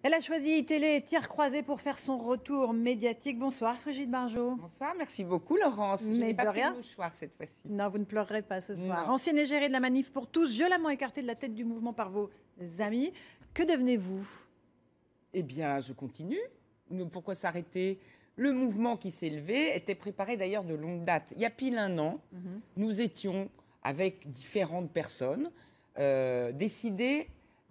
Elle a choisi iTélé, tir croisé pour faire son retour médiatique. Bonsoir Brigitte Bardot. Bonsoir, merci beaucoup Laurence. Je n'ai pas pris de mouchoir cette fois-ci. Non, vous ne pleurerez pas ce soir. Non. Ancienne égérie de la Manif pour tous, violemment écartée de la tête du mouvement par vos amis. Que devenez-vous? Eh bien, je continue. Mais pourquoi s'arrêter? Le mouvement qui s'est levé était préparé d'ailleurs de longue date. Il y a pile un an, nous étions, avec différentes personnes, décidés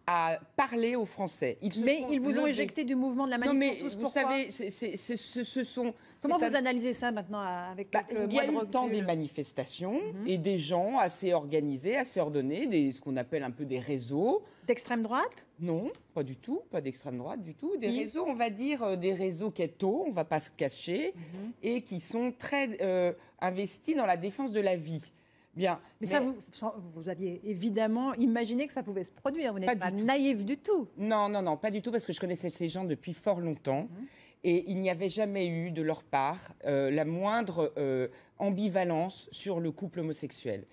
à parler aux Français. Mais ils vous ont éjecté du mouvement de la Manif non, mais pour tous. vous Pourquoi? savez, ce sont... Comment vous analysez ça maintenant avec il y a eu le temps des manifestations et des gens assez organisés, assez ordonnés, ce qu'on appelle un peu des réseaux. D'extrême droite? Non, pas du tout, pas d'extrême droite du tout. Des réseaux, on va dire, des réseaux keto, on ne va pas se cacher, et qui sont très investis dans la défense de la vie. Bien. Mais ça, vous aviez évidemment imaginé que ça pouvait se produire. Vous n'êtes pas naïf du tout. Non, non, non, pas du tout, parce que je connaissais ces gens depuis fort longtemps. Et il n'y avait jamais eu de leur part la moindre ambivalence sur le couple homosexuel.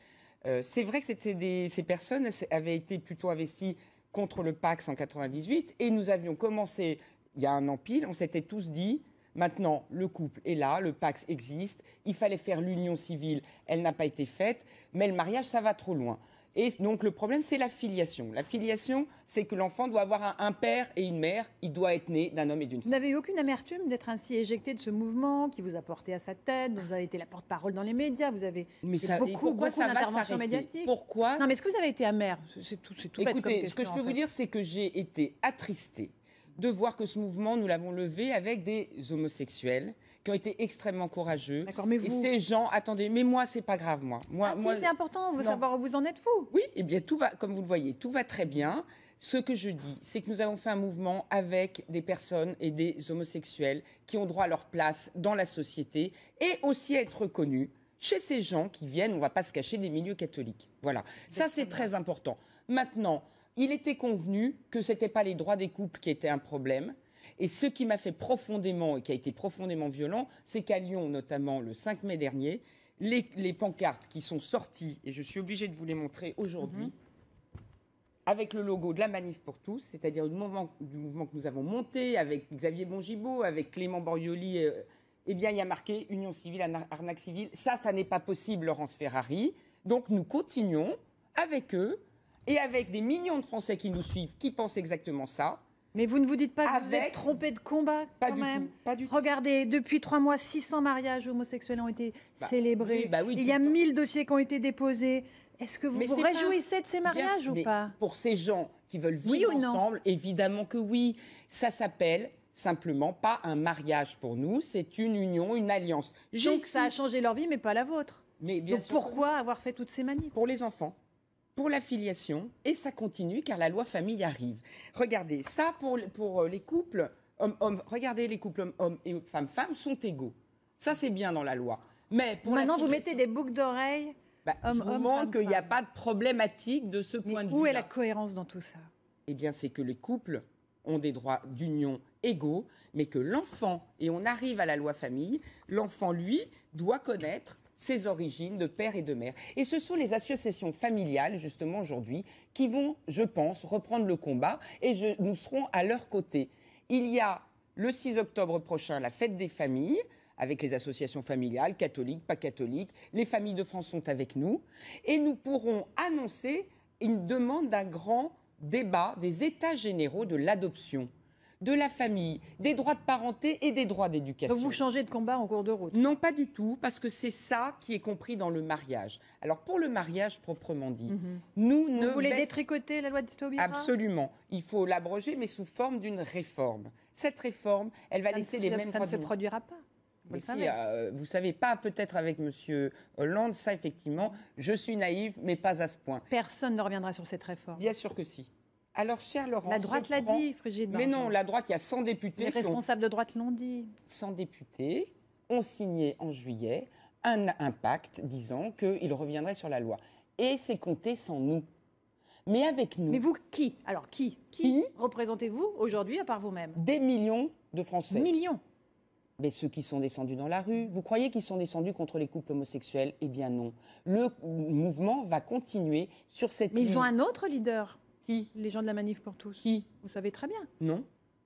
C'est vrai que ces personnes avaient été plutôt investies contre le Pax en 98. Et nous avions commencé, il y a un an pile, on s'était tous dit... Maintenant, le couple est là, le Pax existe, il fallait faire l'union civile, elle n'a pas été faite, mais le mariage, ça va trop loin. Et donc, le problème, c'est la filiation. La filiation, c'est que l'enfant doit avoir un père et une mère, il doit être né d'un homme et d'une femme. Vous n'avez eu aucune amertume d'être ainsi éjecté de ce mouvement qui vous a porté à sa tête, vous avez été la porte-parole dans les médias, vous avez beaucoup d'interventions médiatiques. Pourquoi? Non, mais est-ce que vous avez été amer? C'est tout bête comme question. Écoutez, ce que je peux vous dire, c'est que j'ai été attristée de voir que ce mouvement, nous l'avons levé avec des homosexuels qui ont été extrêmement courageux. D'accord, mais vous... Et ces gens, attendez, mais moi, c'est pas grave, moi. Si, c'est important, on veut savoir où vous en êtes, vous. Oui, eh bien, tout va, comme vous le voyez, tout va très bien. Ce que je dis, c'est que nous avons fait un mouvement avec des personnes et des homosexuels qui ont droit à leur place dans la société et aussi à être reconnus chez ces gens qui viennent, on ne va pas se cacher, des milieux catholiques. Voilà, ça c'est très important. Maintenant, il était convenu que ce n'était pas les droits des couples qui étaient un problème. Et ce qui m'a fait profondément, et qui a été profondément violent, c'est qu'à Lyon, notamment le 5 mai dernier, les pancartes qui sont sorties, et je suis obligée de vous les montrer aujourd'hui, avec le logo de la Manif pour tous, c'est-à-dire du mouvement que nous avons monté avec Xavier Bongibaud, avec Clément Borioli, eh bien, il y a marqué Union civile, arnaque civile. Ça n'est pas possible, Laurence Ferrari. Donc, nous continuons avec eux, et avec des millions de Français qui nous suivent, qui pensent exactement ça. Mais vous ne vous dites pas que vous êtes trompé de combat quand même? Pas du tout. Regardez, depuis 3 mois, 600 mariages homosexuels ont été célébrés. Il y a 1000 dossiers qui ont été déposés. Est-ce que vous vous réjouissez de ces mariages ou pas? Pour ces gens qui veulent vivre ensemble, évidemment que oui. Ça s'appelle simplement pas un mariage pour nous, c'est une union, une alliance. Donc ça a changé leur vie, mais pas la vôtre. Mais bien sûr. Pourquoi avoir fait toutes ces manifs? Pour les enfants. Pour la filiation, et ça continue car la loi famille arrive. Regardez, ça pour les couples, hommes-hommes, regardez, les couples hommes-hommes et femmes-femmes sont égaux. Ça, c'est bien dans la loi. Mais pour maintenant, vous mettez des boucles d'oreilles. Je vous montre qu'il n'y a pas de problématique de ce point de vue. Où est la cohérence dans tout ça? Eh bien, c'est que les couples ont des droits d'union égaux, mais que l'enfant, et on arrive à la loi famille, l'enfant, lui, doit connaître ses origines de père et de mère. Et ce sont les associations familiales, justement, aujourd'hui, qui vont, je pense, reprendre le combat et nous serons à leur côté. Il y a le 6 octobre prochain la fête des familles, avec les associations familiales, catholiques, pas catholiques. Les familles de France sont avec nous. Et nous pourrons annoncer une demande d'un grand débat des états généraux de l'adoption, de la famille, des droits de parenté et des droits d'éducation. Donc vous changez de combat en cours de route? Non, pas du tout, parce que c'est ça qui est compris dans le mariage. Alors pour le mariage proprement dit, nous ne... Vous voulez détricoter la loi de Taubira? Absolument. Il faut l'abroger, mais sous forme d'une réforme. Cette réforme, elle va laisser les mêmes droits. Ça ne se produira pas. Vous savez pas, peut-être avec M. Hollande, ça effectivement, je suis naïve, mais pas à ce point. Personne ne reviendra sur cette réforme. Bien sûr que si. Alors, cher Laurent... La droite l'a dit, Brigitte Bardot. Mais non, la droite, il y a 100 députés... Les responsables de droite l'ont dit. 100 députés ont signé en juillet un pacte disant qu'ils reviendraient sur la loi. Et c'est compté sans nous. Mais avec nous... Mais vous, qui? Alors, qui représentez-vous aujourd'hui, à part vous-même? Des millions de Français. Millions? Mais ceux qui sont descendus dans la rue, vous croyez qu'ils sont descendus contre les couples homosexuels? Eh bien non. Le mouvement va continuer sur cette ligne. Mais ils ont un autre leader. Qui? Les gens de la Manif pour tous. Qui? Vous savez très bien. Non.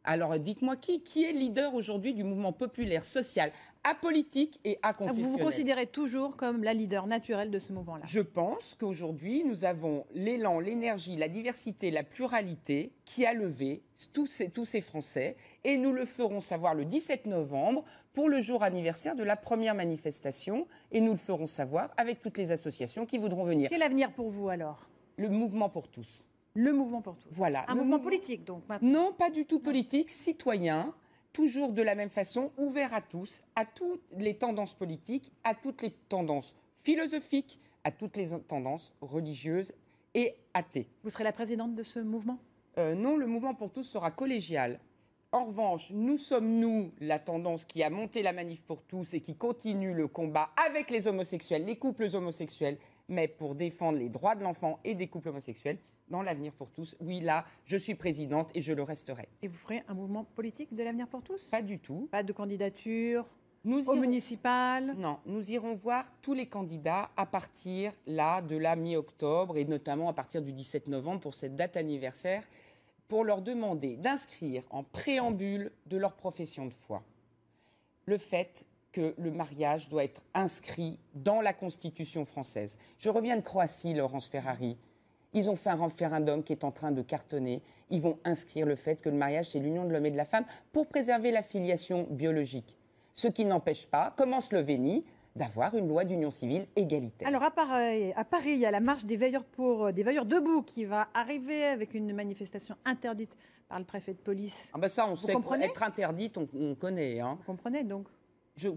Alors dites-moi qui est leader aujourd'hui du mouvement populaire, social, apolitique et aconfessionnel? Vous vous considérez toujours comme la leader naturelle de ce mouvement-là? Je pense qu'aujourd'hui, nous avons l'élan, l'énergie, la diversité, la pluralité qui a levé tous ces Français. Et nous le ferons savoir le 17 novembre pour le jour anniversaire de la première manifestation. Et nous le ferons savoir avec toutes les associations qui voudront venir. Quel avenir pour vous alors? Le mouvement pour tous. Le mouvement pour tous. Voilà. Un mouvement politique, donc, maintenant. Non, pas du tout politique, citoyen, toujours de la même façon, ouvert à tous, à toutes les tendances politiques, à toutes les tendances philosophiques, à toutes les tendances religieuses et athées. Vous serez la présidente de ce mouvement? Non, le mouvement pour tous sera collégial. En revanche, nous sommes, nous, la tendance qui a monté la manif pour tous et qui continue le combat avec les homosexuels, les couples homosexuels, mais pour défendre les droits de l'enfant et des couples homosexuels. Dans l'avenir pour tous, oui, là, je suis présidente et je le resterai. Et vous ferez un mouvement politique de l'avenir pour tous? Pas du tout. Pas de candidature au municipal? Non, nous irons voir tous les candidats à partir, là, de la mi-octobre et notamment à partir du 17 novembre pour cette date anniversaire, pour leur demander d'inscrire en préambule de leur profession de foi le fait que le mariage doit être inscrit dans la Constitution française. Je reviens de Croatie, Laurence Ferrari. Ils ont fait un référendum qui est en train de cartonner. Ils vont inscrire le fait que le mariage, c'est l'union de l'homme et de la femme pour préserver la filiation biologique. Ce qui n'empêche pas, comme en Slovénie, d'avoir une loi d'union civile égalitaire. Alors à Paris, il y a la marche des veilleurs debout qui va arriver avec une manifestation interdite par le préfet de police. Ah ben ça, on sait qu'être interdite, on connaît. Hein. Vous comprenez donc?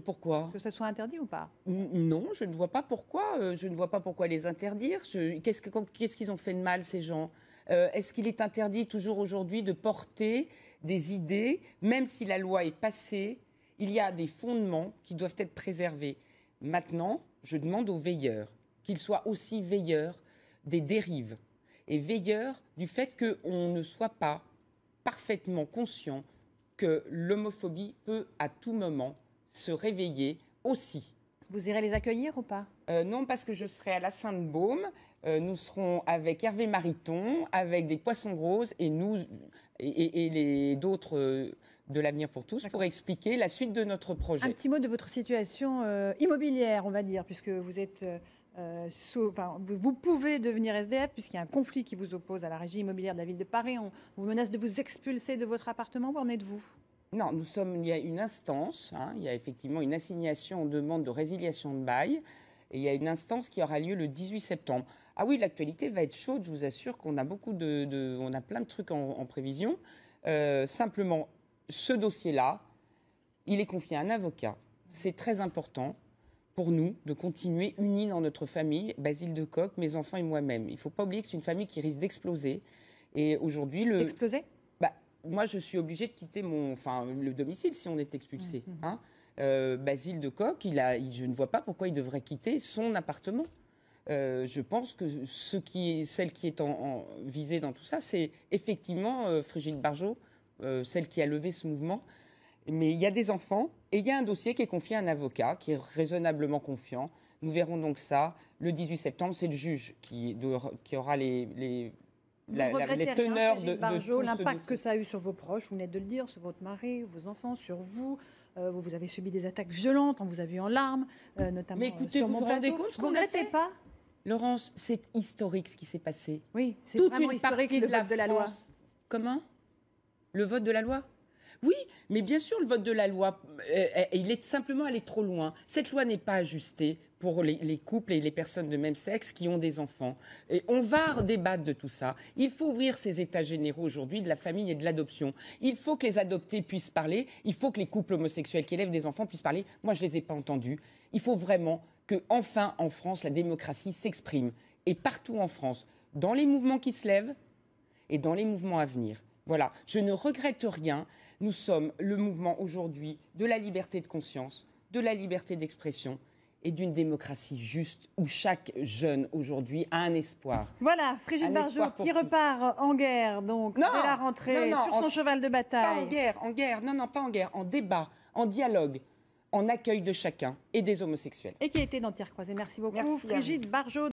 Pourquoi? Que ça soit interdit ou pas? Non, je ne vois pas pourquoi. Je ne vois pas pourquoi les interdire. Qu'est-ce qu'ils ont fait de mal, ces gens? Est-ce qu'il est interdit toujours aujourd'hui de porter des idées, même si la loi est passée? Il y a des fondements qui doivent être préservés. Maintenant, je demande aux veilleurs qu'ils soient aussi veilleurs des dérives et veilleurs du fait qu'on ne soit pas parfaitement conscient que l'homophobie peut à tout moment se réveiller aussi. Vous irez les accueillir ou pas? Non, parce que je serai à la Sainte-Baume. Nous serons avec Hervé Mariton, avec des Poissons Roses et d'autres de l'Avenir pour tous pour expliquer la suite de notre projet. Un petit mot de votre situation immobilière, on va dire, puisque vous êtes... vous pouvez devenir SDF puisqu'il y a un conflit qui vous oppose à la régie immobilière de la ville de Paris. On vous menace de vous expulser de votre appartement. Où en êtes-vous? Non, il y a une instance, il y a effectivement une assignation en demande de résiliation de bail, et il y a une instance qui aura lieu le 18 septembre. Ah oui, l'actualité va être chaude, je vous assure qu'on a on a plein de trucs en prévision. Simplement, ce dossier-là, il est confié à un avocat. C'est très important pour nous de continuer unis dans notre famille, Basile de Kock, mes enfants et moi-même. Il ne faut pas oublier que c'est une famille qui risque d'exploser. Et aujourd'hui, Exploser? Moi, je suis obligée de quitter le domicile si on est expulsé. Basile de Kock, je ne vois pas pourquoi il devrait quitter son appartement. Je pense que celle qui est visée dans tout ça, c'est effectivement Brigitte Bardot, celle qui a levé ce mouvement. Mais il y a des enfants et il y a un dossier qui est confié à un avocat qui est raisonnablement confiant. Nous verrons donc ça le 18 septembre. C'est le juge qui aura les teneurs de tout l'impact que ça a eu sur vos proches, vous venez de le dire, sur votre mari, vos enfants, sur vous. Vous avez subi des attaques violentes, on vous a vu en larmes, notamment. Mais écoutez, vous vous rendez compte ce qu'on a fait? Pas Laurence, c'est historique ce qui s'est passé. Oui, c'est toute vraiment une historique, partie le vote de la loi. Comment? Le vote de la loi? Oui, mais bien sûr, le vote de la loi, il est simplement allé trop loin. Cette loi n'est pas ajustée pour les couples et les personnes de même sexe qui ont des enfants. Et on va débattre de tout ça. Il faut ouvrir ces états généraux aujourd'hui de la famille et de l'adoption. Il faut que les adoptés puissent parler. Il faut que les couples homosexuels qui élèvent des enfants puissent parler. Moi, je ne les ai pas entendus. Il faut vraiment que, enfin, en France, la démocratie s'exprime. Et partout en France, dans les mouvements qui se lèvent et dans les mouvements à venir. Voilà, je ne regrette rien. Nous sommes le mouvement aujourd'hui de la liberté de conscience, de la liberté d'expression et d'une démocratie juste où chaque jeune aujourd'hui a un espoir. Voilà, Brigitte Bardot qui repart en guerre, donc dès la rentrée, sur son cheval de bataille. Pas en guerre, non, pas en guerre, en débat, en dialogue, en accueil de chacun et des homosexuels. Et qui a été dans Pierre Croiset. Merci beaucoup, Brigitte Bardot.